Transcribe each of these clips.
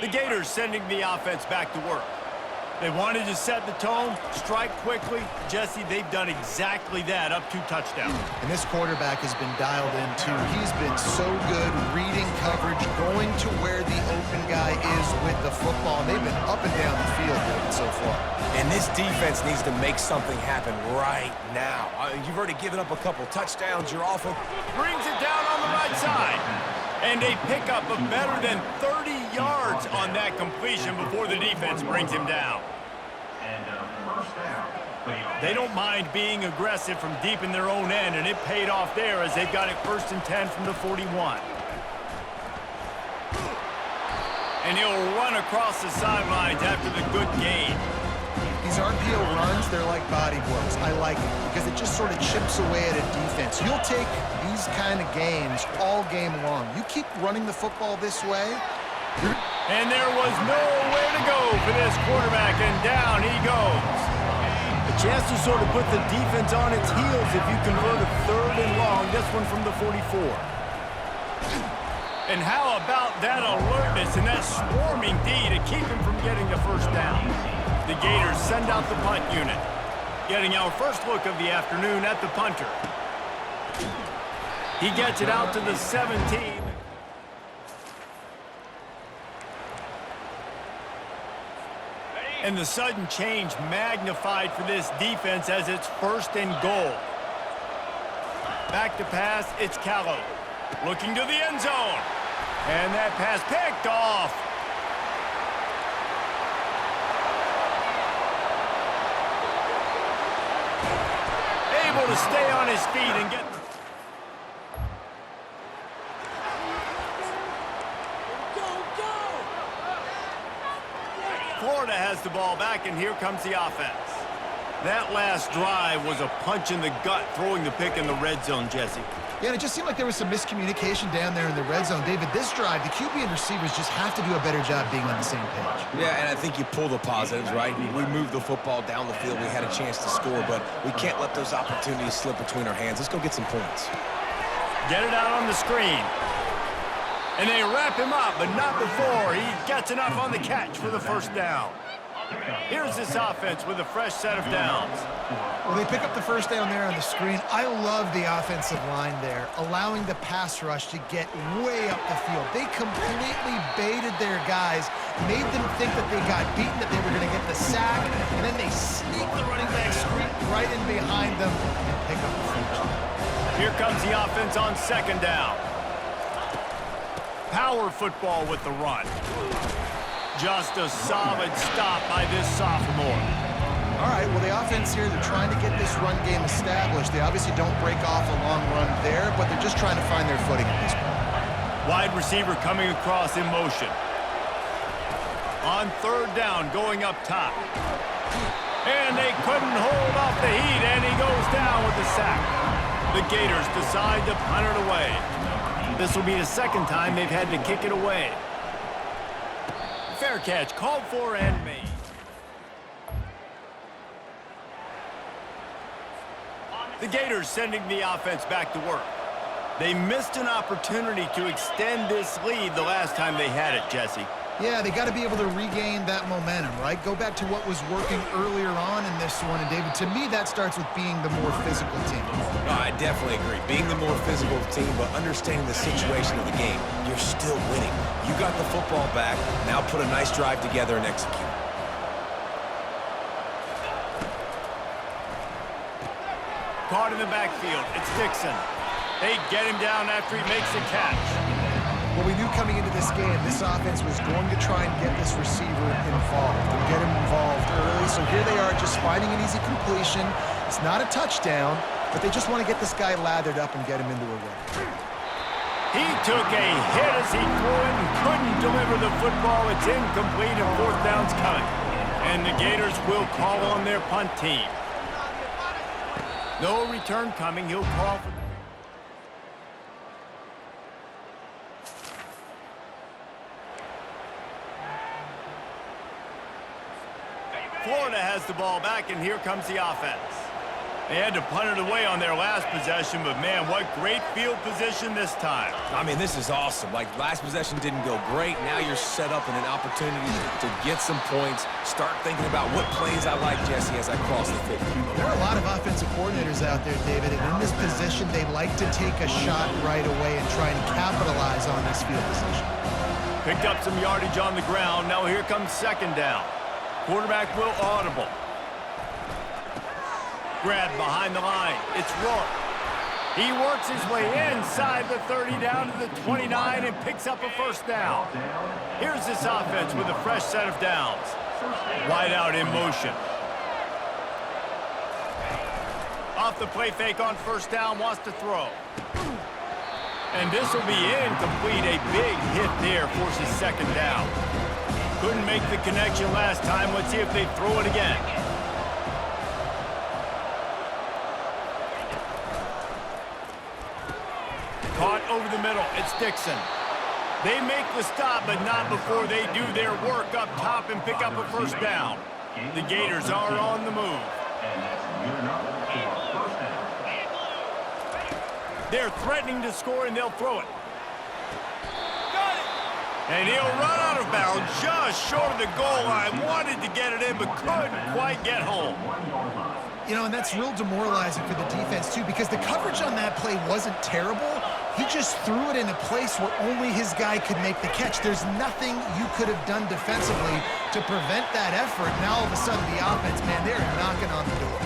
The Gators sending the offense back to work. They wanted to set the tone, strike quickly. Jesse, they've done exactly that, up 2 touchdowns. And this quarterback has been dialed in, too. He's been so good reading coverage, going to where the open guy is with the football. And they've been up and down the field, David, so far. And this defense needs to make something happen right now. You've already given up a couple touchdowns. Your offense brings it down on the right side. And a pickup of better than 30 yards on that completion before the defense brings him down. They don't mind being aggressive from deep in their own end, and it paid off there as they've got it 1st and 10 from the 41. And he'll run across the sidelines after the good gain. These RPO runs, they're like body blows. I like it because it just sort of chips away at a defense. You'll take these kind of games all game long. You keep running the football this way. And there was nowhere to go for this quarterback, and down he goes. A chance to sort of put the defense on its heels if you convert a 3rd and long, this one from the 44. And how about that alertness and that swarming D to keep him from getting the 1st down? The Gators send out the punt unit. Getting our first look of the afternoon at the punter. He gets it out to the 17. And the sudden change magnified for this defense as it's 1st and goal. Back to pass, it's Callow. Looking to the end zone. And that pass picked off. Able to stay on his feet and get... Florida has the ball back, and here comes the offense. That last drive was a punch in the gut, throwing the pick in the red zone, Jesse. Yeah, and it just seemed like there was some miscommunication down there in the red zone. David, this drive, the QB and receivers just have to do a better job being on the same page. Yeah, and I think you pull the positives, right? We moved the football down the field. We had a chance to score, but we can't let those opportunities slip between our hands. Let's go get some points. Get it out on the screen. And they wrap him up, but not before he gets enough on the catch for the 1st down. Here's this offense with a fresh set of downs. Well, they pick up the 1st down there on the screen. I love the offensive line there, allowing the pass rush to get way up the field. They completely baited their guys, made them think that they got beaten, that they were going to get the sack, and then they sneak the running back screen right in behind them and pick up the 1st down. Here comes the offense on 2nd down. Power football with the run. Just a solid stop by this sophomore. All right, well, the offense here, they're trying to get this run game established. They obviously don't break off a long run there, but they're just trying to find their footing at this point. Wide receiver coming across in motion. On 3rd down, going up top. And they couldn't hold off the heat, and he goes down with the sack. The Gators decide to punt it away. This will be the 2nd time they've had to kick it away. Fair catch, called for and made. The Gators sending the offense back to work. They missed an opportunity to extend this lead the last time they had it, Jesse. Yeah, they got to be able to regain that momentum, right? Go back to what was working earlier on in this one. And, David, to me, that starts with being the more physical team. No, I definitely agree. Being the more physical team, but understanding the situation of the game. You're still winning. You got the football back. Now put a nice drive together and execute. Caught in the backfield. It's Dixon. They get him down after he makes a catch. Well, we knew coming into this game, this offense was going to try and get this receiver involved and get him involved early. So here they are just finding an easy completion. It's not a touchdown, but they just want to get this guy lathered up and get him into a run. He took a hit as he threw it and couldn't deliver the football. It's incomplete and 4th down's coming. And the Gators will call on their punt team. No return coming. He'll call for... Florida has the ball back, and here comes the offense. They had to punt it away on their last possession, but man, what great field position this time. I mean, this is awesome. Like, last possession didn't go great. Now you're set up in an opportunity to get some points. Start thinking about what plays I like, Jesse, as I cross the 50. There are a lot of offensive coordinators out there, David, and in this position, they like to take a shot right away and try and capitalize on this field position. Picked up some yardage on the ground. Now here comes second down. Quarterback will audible. Grab behind the line. It's Rourke. He works his way inside the 30 down to the 29 and picks up a first down. Here's this offense with a fresh set of downs. Wide out in motion. Off the play fake on first down, wants to throw. And this will be incomplete. A big hit there forces second down. Couldn't make the connection last time. Let's see if they throw it again. Caught over the middle. It's Dixon. They make the stop, but not before they do their work up top and pick up a first down. The Gators are on the move. They're threatening to score, and they'll throw it. Got it! And he'll run out of bounds just short of the goal line. Wanted to get it in, but couldn't quite get home. You know, and that's real demoralizing for the defense, too, because the coverage on that play wasn't terrible. He just threw it in a place where only his guy could make the catch. There's nothing you could have done defensively to prevent that effort. Now, all of a sudden, the offense, man, they're knocking on the door.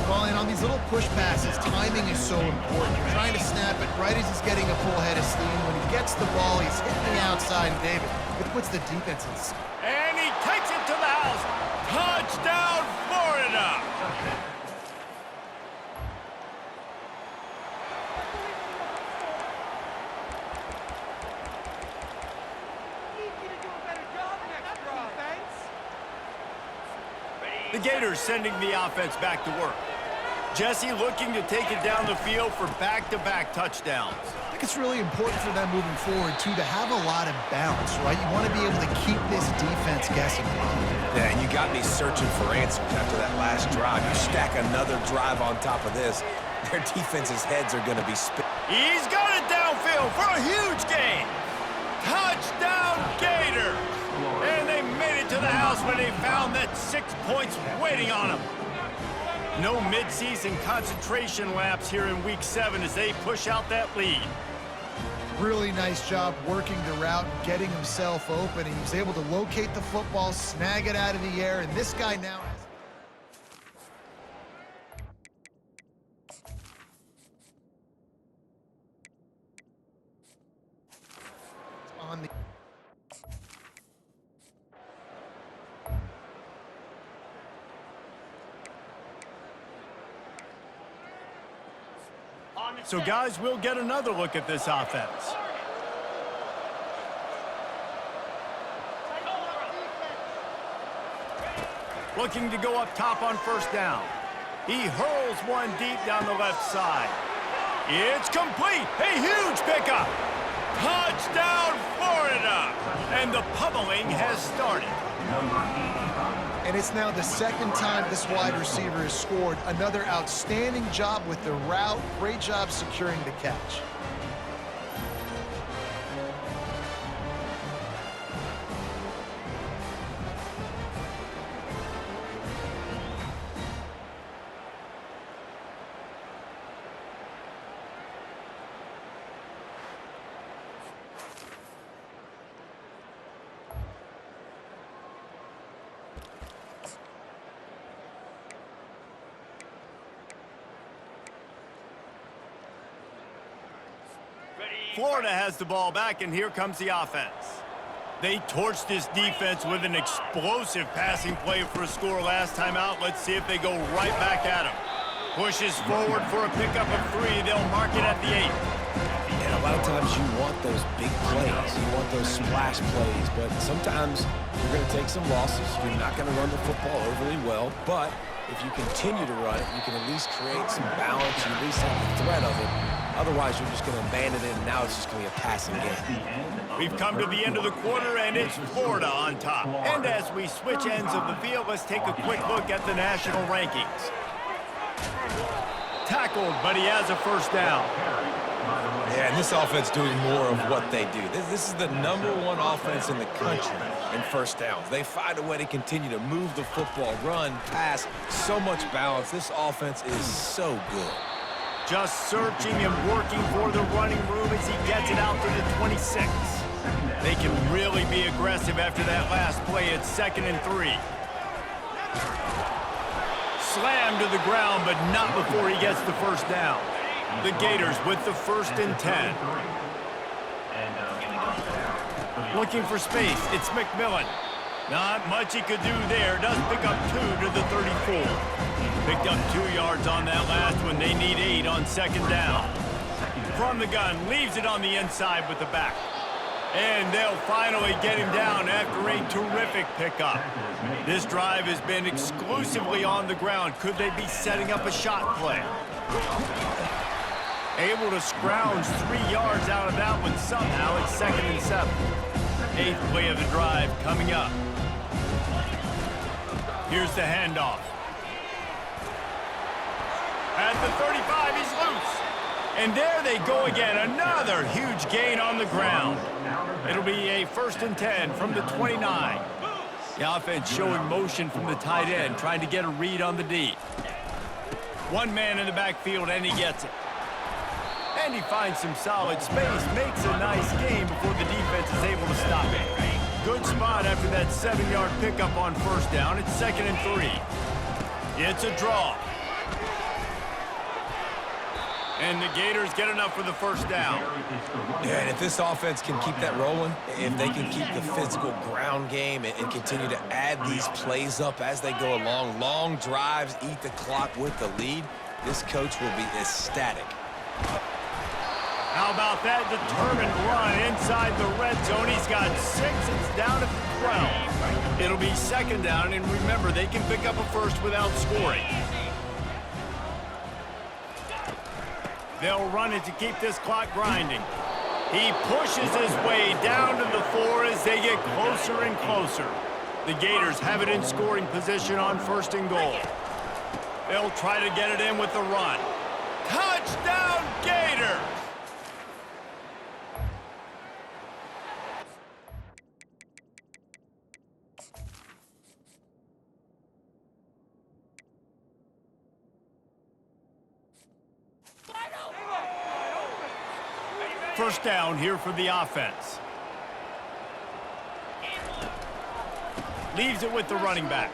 Well, and on these little push passes, timing is so important. You're trying to snap it right as he's getting a full head of steam. When he gets the ball, he's hitting the outside, and David, it puts the defense in. And he takes it to the house. Touchdown, Florida! The Gators sending the offense back to work. Jesse looking to take it down the field for back-to-back touchdowns. I think it's really important for them moving forward, too, to have a lot of balance, right? You want to be able to keep this defense guessing. Yeah, and you got me searching for answers after that last drive. You stack another drive on top of this, their defense's heads are going to be spinning. He's got it downfield for a huge gain. Touchdown, Gators! And they made it to the house when they found that 6 points waiting on them. No midseason concentration laps here in Week 7 as they push out that lead. Really nice job working the route, getting himself open. He was able to locate the football, snag it out of the air, and this guy now has... on the... So, guys, we'll get another look at this offense. Looking to go up top on first down. He hurls one deep down the left side. It's complete. A huge pickup. Touchdown, Florida. And the pummeling has started. And it's now the second time this wide receiver has scored. Another outstanding job with the route. Great job securing the catch. Florida has the ball back, and here comes the offense. They torched this defense with an explosive passing play for a score last time out. Let's see if they go right back at him. Pushes forward for a pickup of 3. They'll mark it at the 8. And a lot of times you want those big plays. You want those splash plays. But sometimes you're going to take some losses. You're not going to run the football overly well. But if you continue to run it, you can at least create some balance. You at least have the threat of it. Otherwise, you're just going to abandon it, and now it's just going to be a passing game. We've come to the end of the quarter, and it's Florida on top. And as we switch ends of the field, let's take a quick look at the national rankings. Tackled, but he has a first down. Yeah, and this offense doing more of what they do. This is the #1 offense in the country in first downs. They find a way to continue to move the football, run, pass, so much balance. This offense is so good. Just searching and working for the running room as he gets it out to the 26. They can really be aggressive after that last play. It's 2nd and 3. Slammed to the ground, but not before he gets the first down. The Gators with the 1st and 10. Looking for space. It's McMillan. Not much he could do there. Does pick up 2 to the 34. Picked up 2 yards on that last one. They need 8 on 2nd down. From the gun, leaves it on the inside with the back. And they'll finally get him down after a terrific pickup. This drive has been exclusively on the ground. Could they be setting up a shot play? Able to scrounge 3 yards out of that one somehow. It's 2nd and 7. 8th play of the drive coming up. Here's the handoff. At the 35, he's loose. And there they go again. Another huge gain on the ground. It'll be a 1st and 10 from the 29. The offense showing motion from the tight end, trying to get a read on the D. One man in the backfield, and he gets it. And he finds some solid space, makes a nice game before the defense is able to stop it. Good spot after that 7-yard pickup on 1st down. It's 2nd and 3. It's a draw. And the Gators get enough for the first down. Yeah, and if this offense can keep that rolling, if they can keep the physical ground game and continue to add these plays up as they go along, long drives, eat the clock with the lead, this coach will be ecstatic. How about that determined run inside the red zone? He's got 6. It's down to 12. It'll be 2nd down, and remember, they can pick up a first without scoring. They'll run it to keep this clock grinding. He pushes his way down to the 4 as they get closer and closer. The Gators have it in scoring position on 1st and goal. They'll try to get it in with the run. Touchdown, Gators! First down here for the offense. Leaves it with the running back.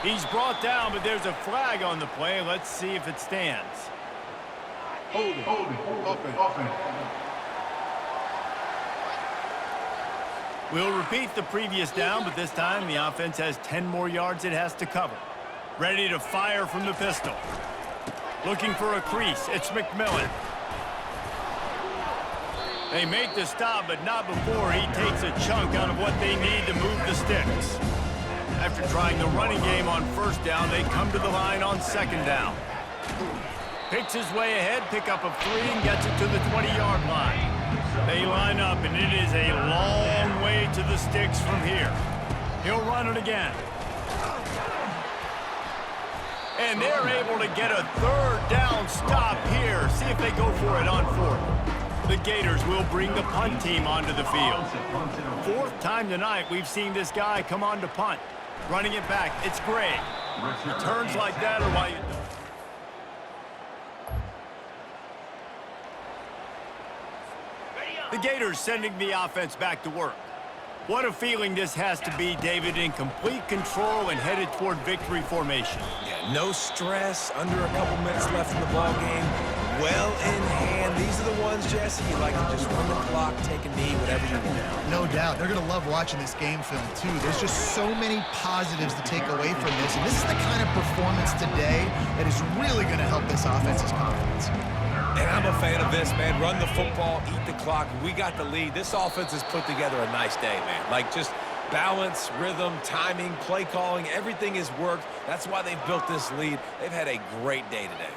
He's brought down, but there's a flag on the play. Let's see if it stands. Holding. Offense. We'll repeat the previous down, but this time the offense has 10 more yards it has to cover. Ready to fire from the pistol. Looking for a crease. It's McMillan. They make the stop, but not before he takes a chunk out of what they need to move the sticks. After trying the running game on 1st down, they come to the line on 2nd down. Picks his way ahead, pick up of 3, and gets it to the 20-yard line. They line up, and it is a long way to the sticks from here. He'll run it again. And they're able to get a 3rd down stop here. See if they go for it on 4th. The Gators will bring the punt team onto the field. 4th time tonight we've seen this guy come on to punt. Running it back, it's Gray. Returns like that are why you don't. The Gators sending the offense back to work. What a feeling this has to be, David, in complete control and headed toward victory formation. Yeah, no stress, under a couple minutes left in the ball game. Well in hand. These are the ones, Jesse, you like to just run the clock, take a knee, whatever you want. No doubt. They're going to love watching this game film, too. There's just so many positives to take away from this. And this is the kind of performance today that is really going to help this offense's confidence. And I'm a fan of this, man. Run the football, eat the clock. We got the lead. This offense has put together a nice day, man. Like, just balance, rhythm, timing, play calling, everything has worked. That's why they've built this lead. They've had a great day today.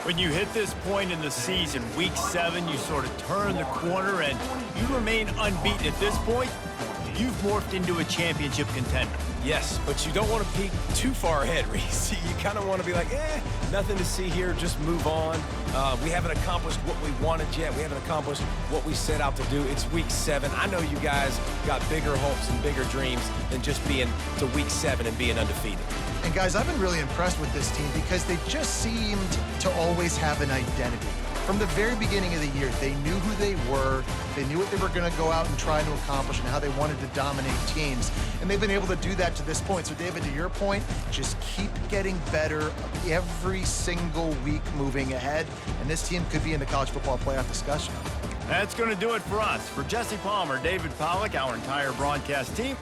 When you hit this point in the season, week 7, you sort of turn the corner and you remain unbeaten at this point. You've morphed into a championship contender. Yes, but you don't want to peek too far ahead, Reese. You kind of want to be like, nothing to see here, just move on. We haven't accomplished what we wanted yet. We haven't accomplished what we set out to do. It's week 7. I know you guys got bigger hopes and bigger dreams than just being to week 7 and being undefeated. And guys, I've been really impressed with this team because they just seemed to always have an identity. From the very beginning of the year, they knew who they were, they knew what they were going to go out and try to accomplish and how they wanted to dominate teams. And they've been able to do that to this point. So David, to your point, just keep getting better every single week moving ahead. And this team could be in the college football playoff discussion. That's going to do it for us. For Jesse Palmer, David Pollack, our entire broadcast team,